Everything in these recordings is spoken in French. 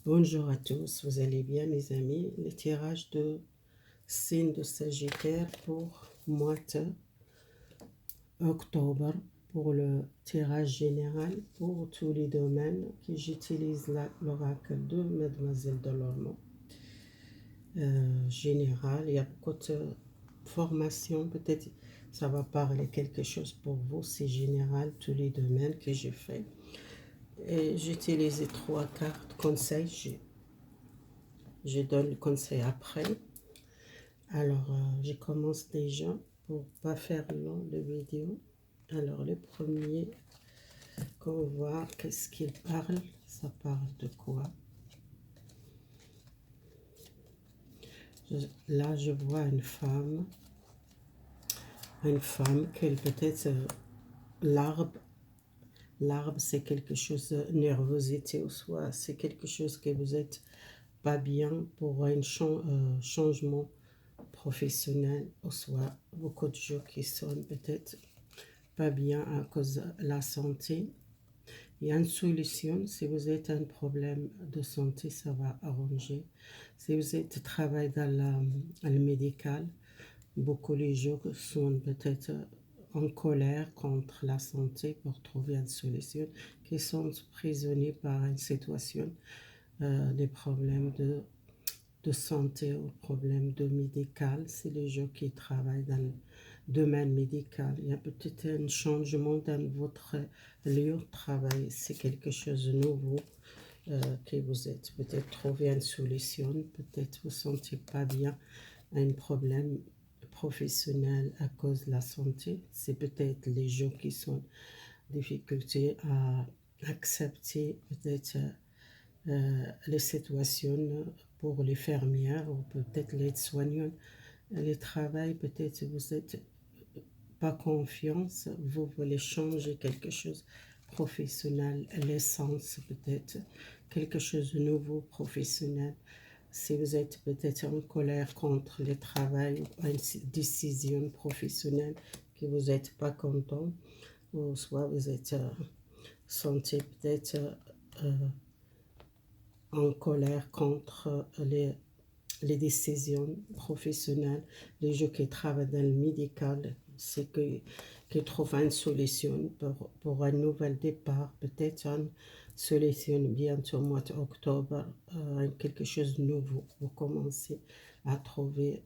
Bonjour à tous, vous allez bien mes amis? Le tirage de signe de Sagittaire pour mois d'octobre, pour le tirage général pour tous les domaines que j'utilise l'oracle de Mademoiselle Delormeau. Général, il y a beaucoup de formations, peut-être ça va parler quelque chose pour vous, c'est général, tous les domaines que j'ai fait. Et j'utilise 3 cartes conseils, je donne le conseil après. Alors, je commence déjà pour pas faire long de vidéo. Alors, le premier qu'on voit, qu'est-ce qu'il parle? Ça parle de quoi? Là, je vois une femme qu'elle peut-être l'arbre. L'arbre, c'est quelque chose de nervosité, ou soit c'est quelque chose que vous êtes pas bien pour un changement professionnel, ou soit beaucoup de gens qui sont peut-être pas bien à cause de la santé. Il y a une solution. Si vous êtes un problème de santé, ça va arranger. Si vous êtes travaillé dans le médical, beaucoup de gens sont peut-être en colère contre la santé pour trouver une solution, qui sont prisonniers par une situation, des problèmes de santé ou problèmes de médical. C'est les gens qui travaillent dans le domaine médical. Il y a peut-être un changement dans votre lieu de travail. C'est quelque chose de nouveau que vous êtes peut-être trouvé une solution. Peut-être vous ne sentez pas bien un problème professionnel à cause de la santé. C'est peut-être les gens qui sont en difficulté à accepter peut-être les situations pour les fermières ou peut-être les soignants. Le travail, peut-être vous n'êtes pas confiance, vous voulez changer quelque chose professionnel, l'essence peut-être, quelque chose de nouveau professionnel. Si vous êtes peut-être en colère contre le travail ou une décision professionnelle que vous n'êtes pas content, ou soit vous êtes sentez peut-être en colère contre les décisions professionnelles, les gens qui travaillent dans le médical, c'est qui trouvent une solution pour un nouvel départ, peut-être une solution bientôt au mois d'octobre, quelque chose de nouveau. Vous commencez à trouver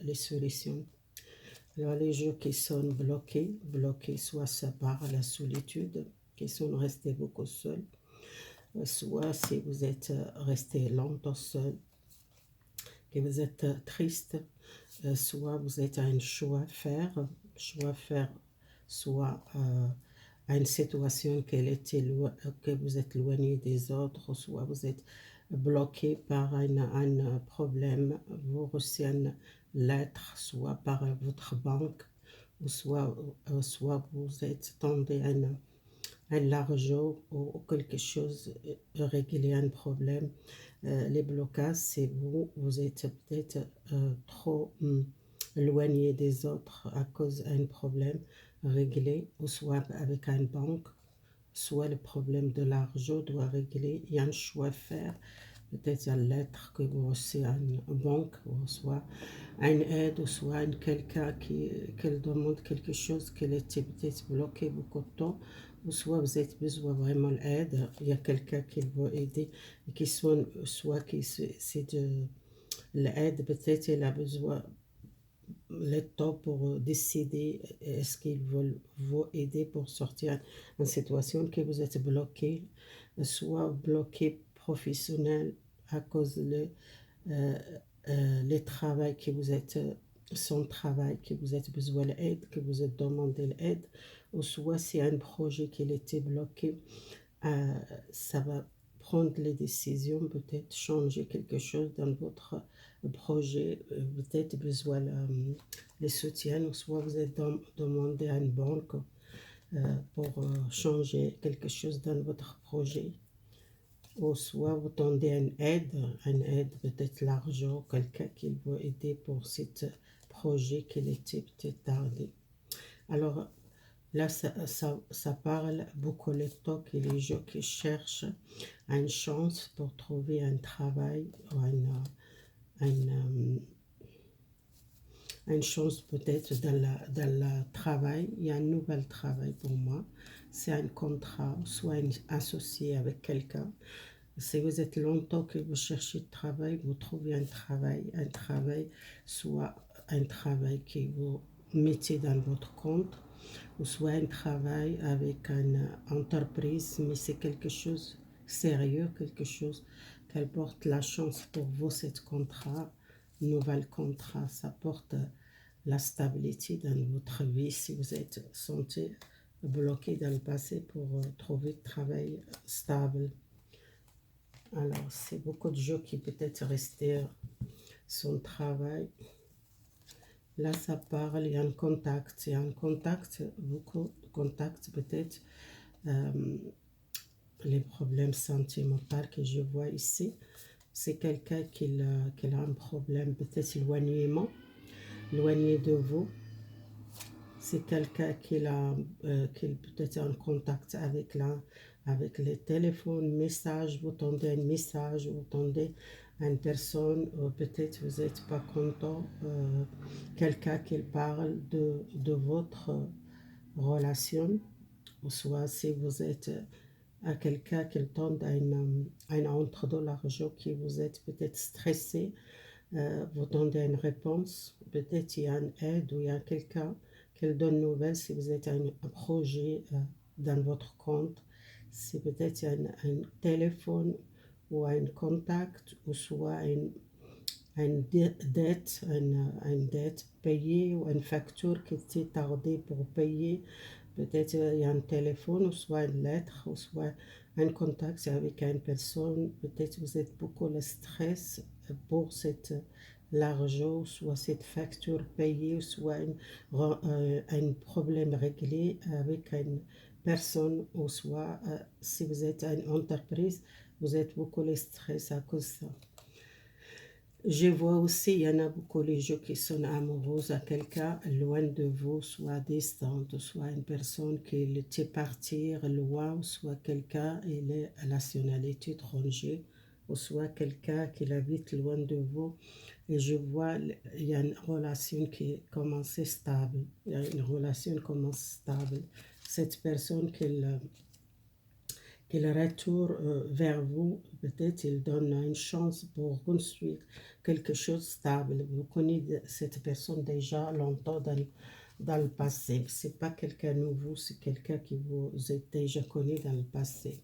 les solutions. Alors, les gens qui sont bloqués soit ça par la solitude, qui sont restés beaucoup seuls, soit si vous êtes resté longtemps seul, que vous êtes triste, soit vous êtes à un choix à faire, soit à une situation que vous êtes éloigné des autres, soit vous êtes bloqué par un problème, vous recevez une lettre, soit par votre banque, ou soit vous êtes tombé à un l'argent ou quelque chose, régler un problème. Les blocages, c'est vous êtes peut-être trop éloigné des autres à cause d'un problème réglé, ou soit avec une banque, soit le problème de l'argent doit régler. Il y a un choix à faire. Peut-être une lettre que vous recevez à une banque, ou soit une aide, ou soit quelqu'un qui demande quelque chose qu'elle était peut-être bloquée beaucoup de temps, ou soit vous avez besoin vraiment d'aide, il y a quelqu'un qui va aider, qui soit qui c'est de l'aide, peut-être elle a besoin le temps pour décider est-ce qu'ils veulent vous aider pour sortir d'une situation que vous êtes bloqué, soit bloqué professionnel à cause de le travail que vous êtes, son travail, que vous êtes besoin d'aide, que vous êtes demandé l'aide, ou soit c'est un projet qui était bloqué, ça va prendre les décisions, peut-être changer quelque chose dans votre projet, peut-être besoin le soutien, ou soit vous êtes demandé à une banque pour changer quelque chose dans votre projet, ou soit vous tendez une aide peut-être l'argent, quelqu'un qui va aider pour ce projet qui était peut-être tardé. Alors, Là, ça parle beaucoup les talks et les gens qui cherchent une chance pour trouver un travail ou une chance peut-être dans le travail. Il y a un nouvel travail pour moi. C'est un contrat, soit associé avec quelqu'un. Si vous êtes longtemps que vous cherchez de travail, vous trouvez un travail, soit un travail que vous mettez dans votre compte, ou soit un travail avec une entreprise, mais c'est quelque chose de sérieux, quelque chose qu'elle porte la chance pour vous, cette contrat, nouvel contrat, ça porte la stabilité dans votre vie si vous êtes senti bloqué dans le passé pour trouver un travail stable. Alors, c'est beaucoup de gens qui peut-être rester sans travail. Là, ça parle, il y a un contact, beaucoup de contacts peut-être. Les problèmes sentimentaux que je vois ici, c'est quelqu'un qui a un problème, peut-être éloignement, éloigné de vous. C'est quelqu'un qui peut-être en contact avec les téléphones, messages, vous tendez un message, vous tendez à une personne, peut-être vous n'êtes pas content, quelqu'un qui parle de votre relation, ou soit si vous êtes à quelqu'un qui tend à une entre de l'argent, qui vous êtes peut-être stressé, vous donnez une réponse, peut-être il y a une aide ou il y a quelqu'un qui donne une nouvelle si vous êtes un projet dans votre compte, si peut-être il y a un téléphone ou un contact ou soit une dette payée ou une facture qui était tardée pour payer, peut-être il y a un téléphone ou soit une lettre ou soit un contact avec une personne, peut-être vous êtes beaucoup le stress pour l'argent, soit cette facture payée, soit un problème réglé avec une personne, ou soit si vous êtes une entreprise, vous êtes beaucoup le stress à cause de ça. Je vois aussi, il y en a beaucoup les gens qui sont amoureux à quelqu'un loin de vous, soit distante, soit une personne qui était partir loin, soit quelqu'un qui est à la nationalité étrangère, ou soit quelqu'un qui habite loin de vous. Et je vois, il y a une relation qui commence stable. Il y a une relation qui commence stable. Cette personne qu'il retourne vers vous, peut-être il donne une chance pour construire quelque chose de stable. Vous connaissez cette personne déjà longtemps dans le passé. Ce n'est pas quelqu'un de nouveau, c'est quelqu'un qui vous a déjà connu dans le passé.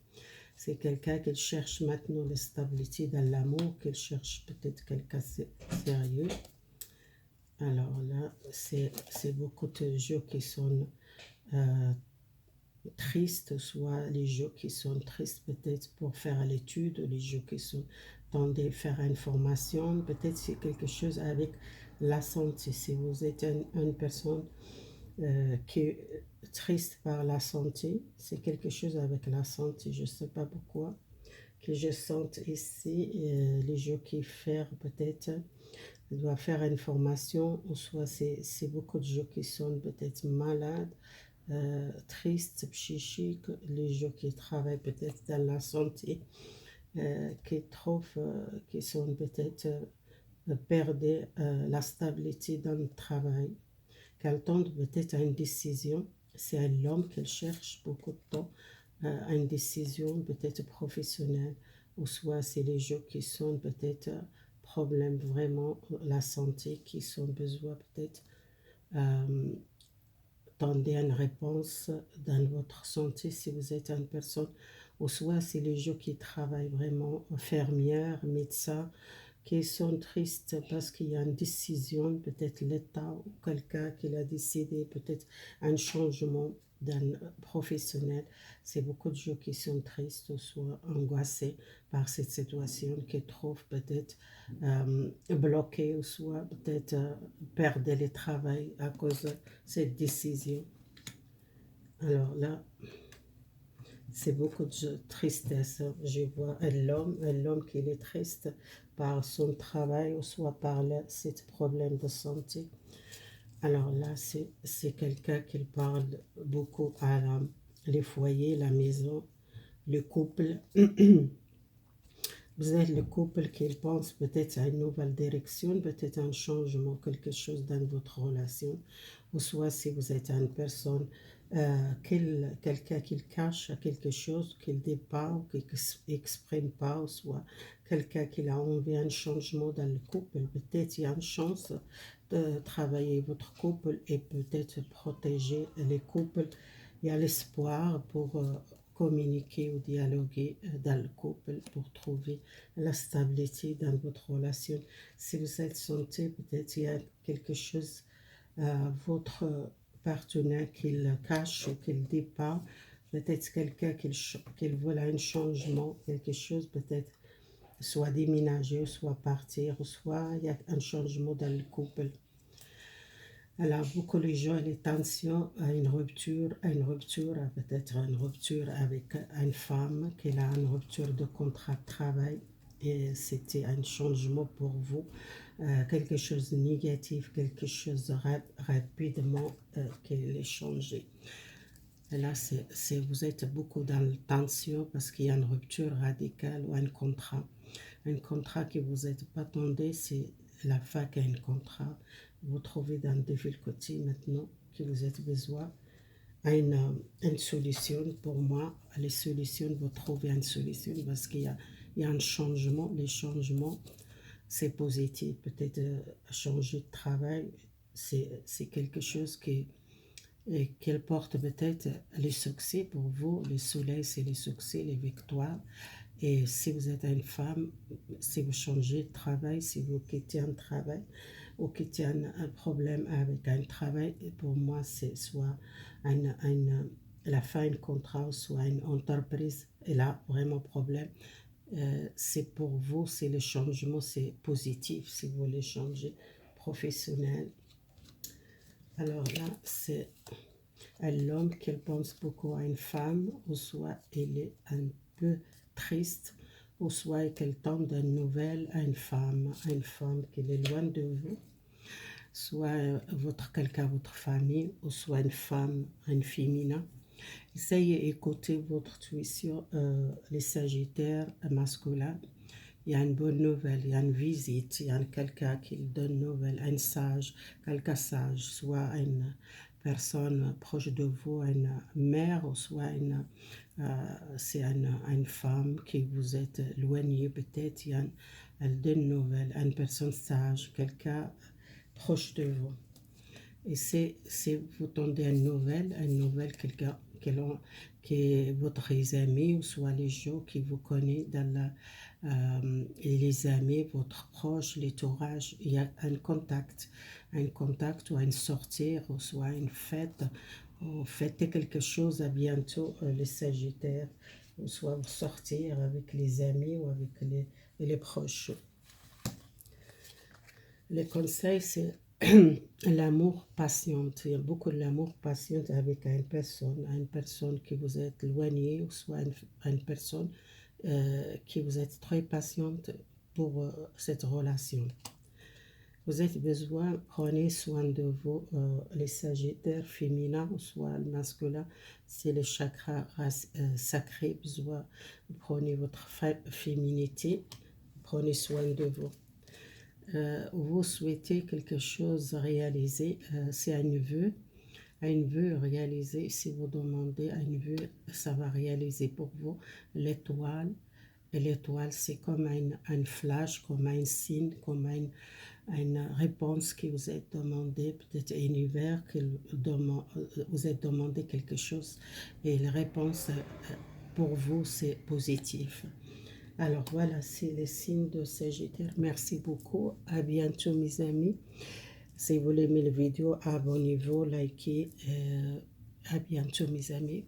C'est quelqu'un qui cherche maintenant la stabilité dans l'amour, qui cherche peut-être quelqu'un de sérieux. Alors là, c'est beaucoup de gens qui sont tristes, soit les gens qui sont tristes peut-être pour faire l'étude, les gens qui sont tendés à faire une formation, peut-être c'est quelque chose avec la santé. Si vous êtes une personne qui est triste par la santé, c'est quelque chose avec la santé, je ne sais pas pourquoi, que je sens ici, les gens qui font peut-être, doivent faire une formation, ou soit c'est beaucoup de gens qui sont peut-être malades, tristes, psychiques, les gens qui travaillent peut-être dans la santé, qui trouvent, qui sont peut-être perdent la stabilité dans le travail, qui attendent peut-être à une décision. C'est un homme qui cherche beaucoup de temps à une décision peut-être professionnelle, ou soit c'est les gens qui sont peut-être problèmes vraiment la santé, qui sont besoin peut-être tendez à une réponse dans votre santé si vous êtes une personne, ou soit c'est les gens qui travaillent vraiment, infirmières, médecins, qui sont tristes parce qu'il y a une décision, peut-être l'État ou quelqu'un qui a décidé, peut-être un changement d'un professionnel. C'est beaucoup de gens qui sont tristes ou soit angoissés par cette situation, qui trouvent peut-être bloqués ou soit peut-être perdent le travail à cause de cette décision. Alors là, c'est beaucoup de tristesse. Je vois un homme qui est triste par son travail ou soit par ce problème de santé. Alors là, c'est quelqu'un qui parle beaucoup à les foyers, la maison, le couple. Vous êtes le couple qui pense peut-être à une nouvelle direction, peut-être un changement, quelque chose dans votre relation. Ou soit si vous êtes une personne, quelqu'un qui cache quelque chose, qu'il ne dit pas ou qui n'exprime pas, ou soit quelqu'un qui a envie d'un changement dans le couple, peut-être il y a une chance de travailler votre couple et peut-être protéger les couples. Il y a l'espoir pour communiquer ou dialoguer dans le couple pour trouver la stabilité dans votre relation. Si vous êtes santé, peut-être il y a quelque chose, votre partenaire qu'il cache ou qu'il ne dit pas, peut-être quelqu'un qui veut un changement, quelque chose peut-être soit déménager, soit partir, soit il y a un changement dans le couple. Alors, beaucoup de gens, les tensions, peut-être une rupture avec une femme, qu'elle a une rupture de contrat de travail et c'était un changement pour vous, quelque chose de négatif, quelque chose de rapidement qu'elle est changé. Et là, vous êtes beaucoup dans la tension parce qu'il y a une rupture radicale ou un contrat que vous n'êtes pas attendu, c'est la fin qui a un contrat. Vous trouvez dans des difficultés maintenant que vous avez besoin une solution. Pour moi, les solutions, vous trouvez une solution parce il y a un changement. Les changements, c'est positif. Peut-être changer de travail, c'est quelque chose qui porte peut-être les succès pour vous. Le soleil, c'est les succès, les victoires. Et si vous êtes une femme, si vous changez de travail, si vous quittez un travail ou quittez un problème avec un travail, pour moi, c'est soit la fin d'un contrat, soit une entreprise, elle a vraiment problème. C'est pour vous, c'est le changement, c'est positif si vous voulez changer professionnel. Alors là, c'est l'homme qui pense beaucoup à une femme, ou soit il est un peu triste, ou soit qu'elle tombe d'une nouvelle à une femme qui est loin de vous, soit votre famille, ou soit une femme, un féminin. Essayez d'écouter votre intuition, les sagittaires masculins. Il y a une bonne nouvelle, il y a une visite, il y a quelqu'un qui donne une nouvelle, un sage, quelqu'un sage, soit une personne proche de vous, une mère, ou soit c'est une femme qui vous êtes éloigné, peut-être, elle donne une nouvelle, une personne sage, quelqu'un proche de vous. Et si vous tendez une nouvelle, quelqu'un qui est votre ami, ou soit les gens qui vous connaissent et les amis, votre proche, l'entourage, il y a un contact ou une sortie, ou soit une fête, ou fêter quelque chose à bientôt, les Sagittaires, ou soit vous sortir avec les amis ou avec les proches. Le conseil, c'est l'amour patient. Il y a beaucoup de l'amour patient avec une personne qui vous est éloignée, ou soit une personne qui vous êtes très patiente pour cette relation. Vous avez besoin, prenez soin de vous, les sagittaires féminins, ou soit le masculin, c'est le chakra sacré, besoin, prenez votre féminité, prenez soin de vous. Vous souhaitez quelque chose réaliser, c'est un vœu réalisé. Si vous demandez un vœu, ça va réaliser pour vous. L'étoile, et l'étoile, c'est comme un flash, comme un signe, comme une réponse que vous êtes demandé, peut-être univers, que vous êtes demandé quelque chose, et la réponse pour vous, c'est positif. Alors voilà, c'est les signes de Sagittaire. Merci beaucoup. À bientôt, mes amis. Si vous aimez la vidéo, abonnez-vous, likez. À bientôt, mes amis.